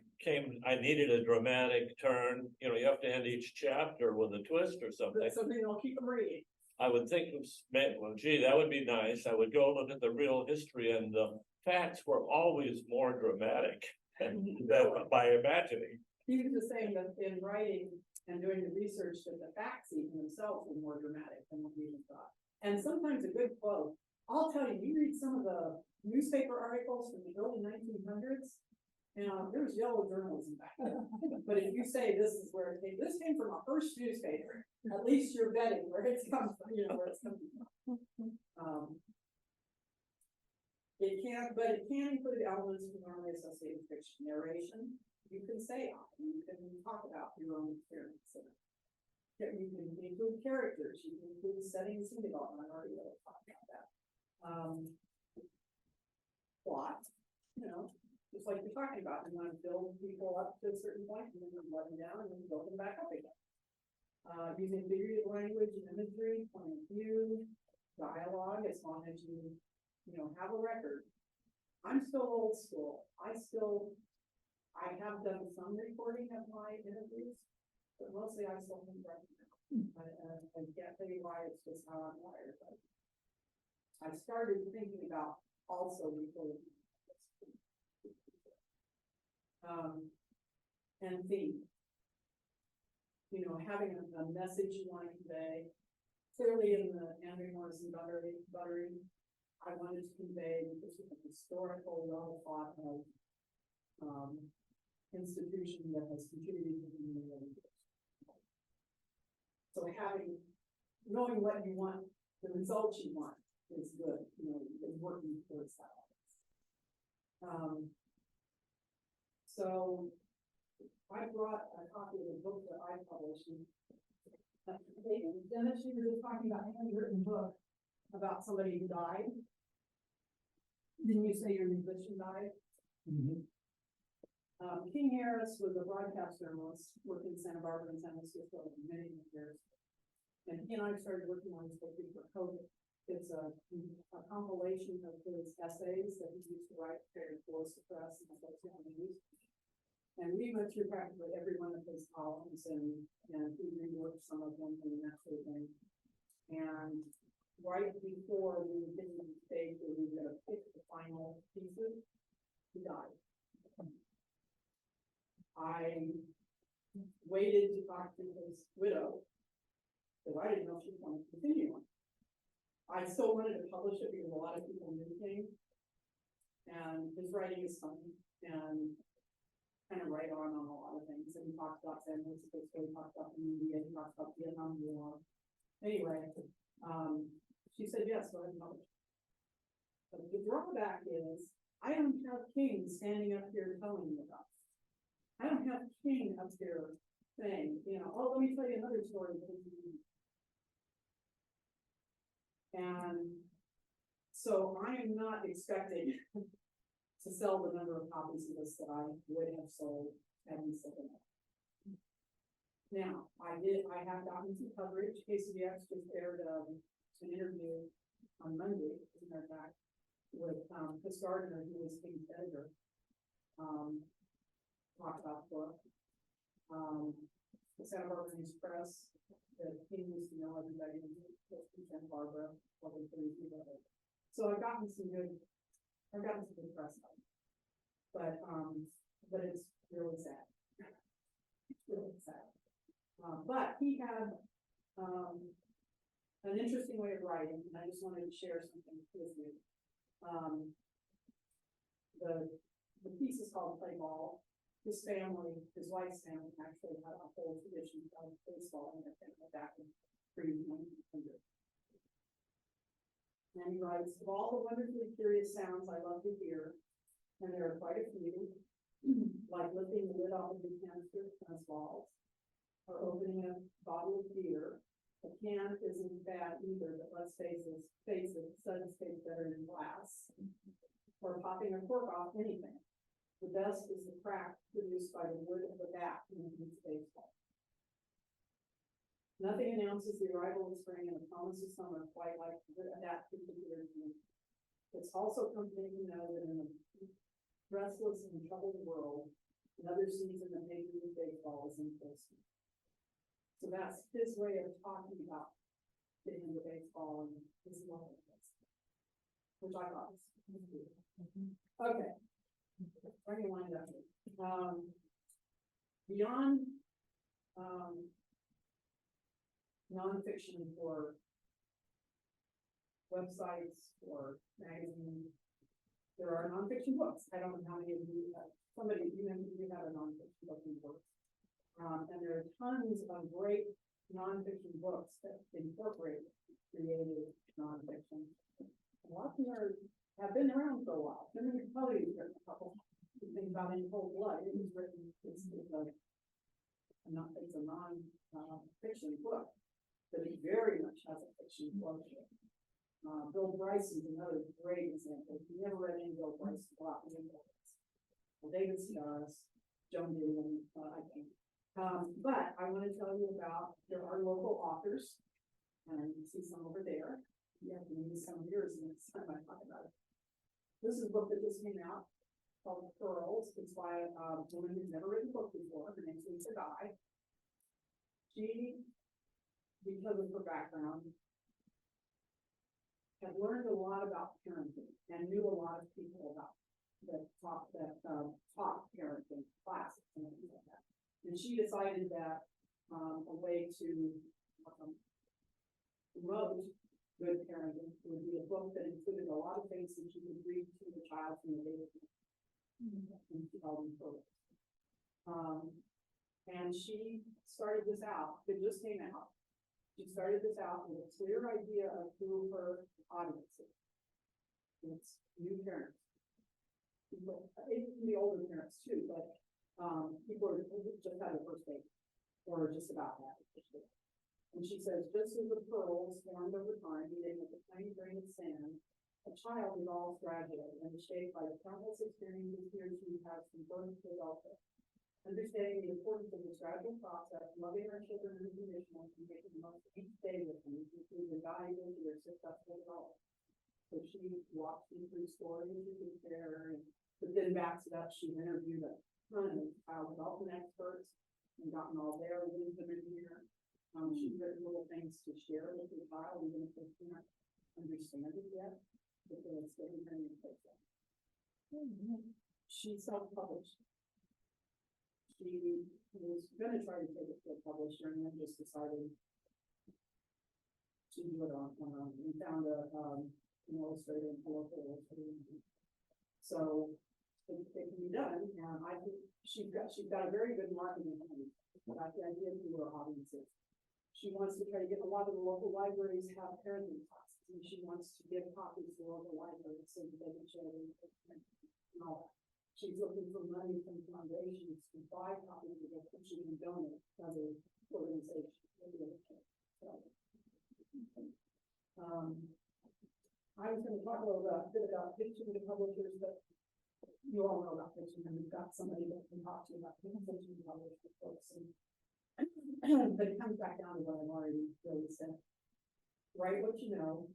needed a dramatic turn, you know, you have to end each chapter with a twist or something. Something that'll keep them reading. I would think of, well, gee, that would be nice. I would go look at the real history, and the facts were always more dramatic than by imagining. He was just saying that in writing and doing the research, that the facts even themselves were more dramatic than what we even thought. And sometimes a good quote, I'll tell you, you read some of the newspaper articles from the early 1900s, you know, there's yellow journalism back then. But if you say this is where this came from a first newspaper, at least you're betting where it's come from, you know, where it's coming from. It can include elements of normally associated fiction narration. You can say, you can talk about your own experience. You can include characters, you can include settings and development. I already talked about that. Plot, you know, just like you're talking about, you want to build people up to a certain point, and then you let them down, and then build them back up again. Using figurative language and imagery, point of view, dialogue, as long as you know, have a record. I'm still old school. I have done some recording of my interviews, but mostly I still think right now. I can't tell you why, it's just how I'm wired. But I started thinking about also recording. And theme. You know, having a message you want to convey. Clearly in the Andrew Morrison Buttering, I wanted to convey this was a historical, well thought of institution that has contributed to the community. So knowing what you want, the results you want is good, you know, is working towards that. So I brought a copy of the book that I published. Dennis, you were just talking about a handwritten book about somebody who died. Didn't you say your musician died? Mhm. King Harris was a broadcast journalist, worked in Santa Barbara and San Francisco for many years. And he and I started working on this book before COVID. It's a compilation of his essays that he used to write for Force Press and Associated News. And we went through practically every one of his columns, and he reworked some of them and that sort of thing. And right before we were getting to the stage where we were going to pick the final pieces, he died. I waited to talk to his widow, because I didn't know if she wanted to continue on. I still wanted to publish it because a lot of people knew him, and his writing is funny, and kind of right on a lot of things. And he talks about San Francisco, he talks about the media, he talks about Vietnam War. Anyway, she said yes, so I published. But the drawback is, I don't have King standing up here telling me about it. I don't have King up here saying, you know, oh, let me tell you another story. And so I am not expecting to sell the number of copies of this that I would have sold had we sold it. Now, I have gotten some coverage. KCBX just aired an interview on Monday, as a matter of fact, with Chris Gardner, who was King's editor. Talked about the book. The Santa Barbara News Press, the King used to know everybody, and Barbara, probably 30 people. So I've gotten some good press out. But it's really sad. It's really sad. But he had an interesting way of writing, and I just wanted to share something with you. The piece is called Play Ball. His family, his wife's family, actually had a whole tradition of baseball in their family back in pre-1900. And he writes, of all the wonderfully curious sounds I love to hear, and there are quite a few, like lifting the lid off of the canister tennis balls, or opening a bottle of beer. A can isn't bad either, but let's face it, suds taste better in glass. Or popping a cork off anything. The best is the crack produced by the wood of the bat in a baseball. Nothing announces the arrival of spring and the promise of summer quite like that particular thing. It's also comforting to know that in a restless and troubled world, another season of Major League Baseball is in full swing. So that's his way of talking about getting into baseball and his love of baseball, which I thought was beautiful. Okay. Where do you wind up? Beyond nonfiction for websites or magazines, there are nonfiction books. I don't know how many of you have. Somebody, you have a nonfiction book in works. And there are tons of great nonfiction books that incorporate creative nonfiction. A lot of them have been around for a while. Jimmy Kelly's written a couple. You think about In Cold Blood, it was written, it's a non-fiction book, but it very much has a fiction quotient. Bill Bryce is another great example. If you never read any Bill Bryce, go out and read Bill Bryce. Well, David Starrs, Joan Didion, I think. But I want to tell you about, there are local authors, and you can see some over there. You have to use some of yours next time I talk about it. This is a book that just came out called Pearls. It's by a woman who's never written a book before. Her name's Lisa Guy. She, because of her background, had learned a lot about parenting and knew a lot of people about that taught parenting classes and things like that. And she decided that a way to promote good parenting would be a book that included a lot of things that you could read to the child from the day and tell them first. And she started this out. It just came out. She started this out with a clear idea of who her audience is. It's new parents. People, it can be older parents too, but people who just had a first date or just about that. And she says, just as the pearls formed over time, beginning with a tiny grain of sand, a child evolves gradually and is shaped by the countless experiences he or she has from birth to adulthood. Understanding the importance of this gradual process, loving our children unconditionally, and making the most of each day with them, includes a guide into their successful development. So she walks you through stories you can share, but then backs it up. She interviewed a ton of child development experts and gotten all their wisdom in here. She's written little things to share with the child, even if they can't understand it yet, but they're still learning to take that. She self-published. She was going to try to take it to a publisher and then just decided to do it on her own. We found an illustrator and colorful illustrator. So it can be done, and I think she's got a very good marketing plan about the idea of who her audience is. She wants to try to get a lot of the local libraries have parenting classes, and she wants to give copies to local libraries so that they can share them and all that. She's looking for money from foundations to buy copies of it that she can donate to other organizations. I was gonna talk a little bit about fiction to publishers, but you all know about fiction, and we've got somebody that can talk to you about fiction to publishers folks, and but it comes back down to what I've already really said. Write what you know.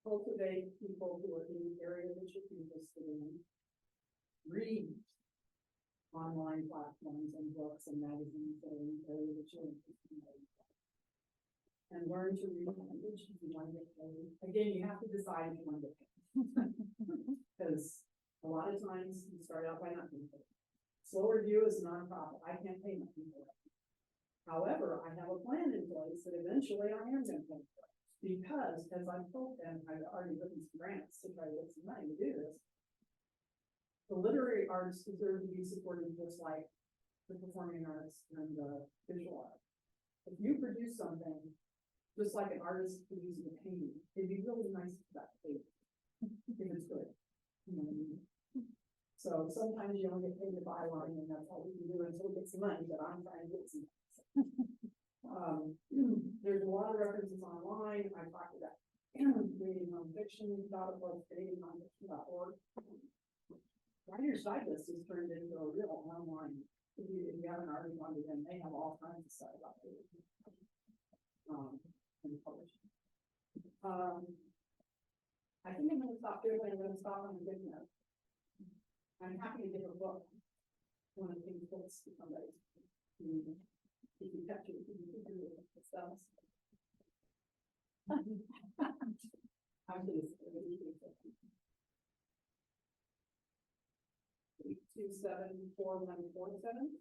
Cultivate people who are in the area that you're interested in. Read online platforms and books and magazines that are in the area that you're interested in. And learn to read language if you want to get paid. Again, you have to decide if you want to get paid. Because a lot of times you start out by not being paid. Slow Review is a nonprofit. I can't pay my people. However, I have a plan in place that eventually I am going to pay for it. Because as I've told them, I've already written some grants to try to get some money to do this. The literary arts deserve to be supported just like the performing arts and the visual art. If you produce something, just like an artist producing a painting, it'd be really nice for that painting, if it's good. You know what I mean? So sometimes you only get paid the byline, and that's all we can do until we get some money, but I'm trying to get some. There's a lot of references online. I talked about reading nonfiction, creatingnonfiction.org. Writer's Digest is turned into a real online. If you haven't already gone to them, they have all kinds of stuff about it. And publishing. I think I'm gonna stop there, but I'm gonna stop on a good note. I'm happy to give a book. One of the things books to somebody. If you catch it, you can do it yourself. I'm just. 8274147.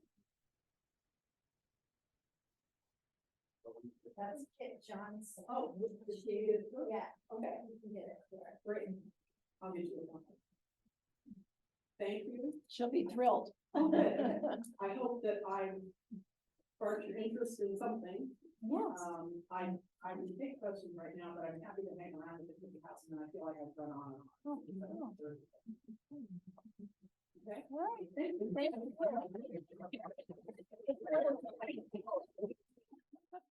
That's Kit Johnson. Oh, did she get it? Yeah, Okay, you can get it there. great. I'll get you a copy. Thank you. She'll be thrilled. Okay. I hope that I sparked your interest in something. Yes. I can take questions right now, but I'm happy to hang around with the house, and I feel like I've run on and on. Okay. All right. Thank you.